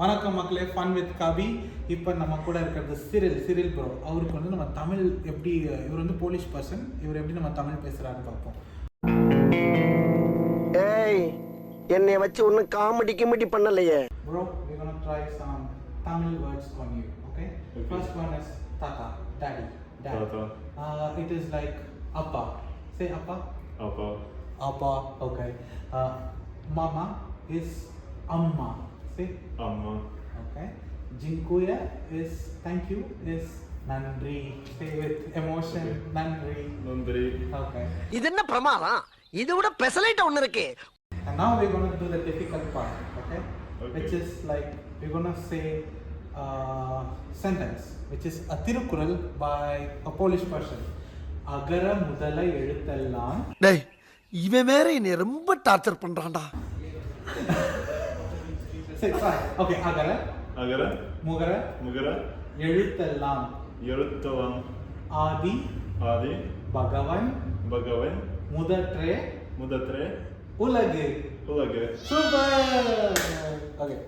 வணக்கம் மக்களே, fun with கவி. இப்போ நம்ம கூட இருக்கிறது சிரில் ப்ரோ. அவருக்கு வந்து நம்ம தமிழ் எப்படி, இவர் வந்து போலிஷ் பர்சன், இவர் எப்படி நம்ம தமிழ் பேசுகிறாருன்னு பார்ப்போம். ஏய், என்னை வச்சு ஒன்றும் காமெடி பண்ணலையே. Bro, we're gonna try some Tamil words on you, okay? First one is tata, daddy, dad. Tata. It is like appa. Say appa. Appa, okay. Mama is amma. Say Amma. okay. Jinkuya is thank you is nandri. Say with emotion, Okay. nandri. Okay. இது என்ன பிரமாதம்? இது விட பெசலைட் ஒன்று இருக்கு. And now we're going to do the difficult part, okay? Which is like we're going to say sentence, which is a Tirukural by a Polish person. Agara mudala எழுத்தெல்லாம். டேய், இவன் வேற என்னை ரொம்ப torture பண்றான்டா. Say try. Okay, agara. Agara. Mugara. Mugara. எழுத்தெல்லாம். எழுத்தெல்லாம். ஆதி. ஆதி. பகவன். பகவன். முதற்றே. முதற்றே. உலகு. உலகு. Super. Okay.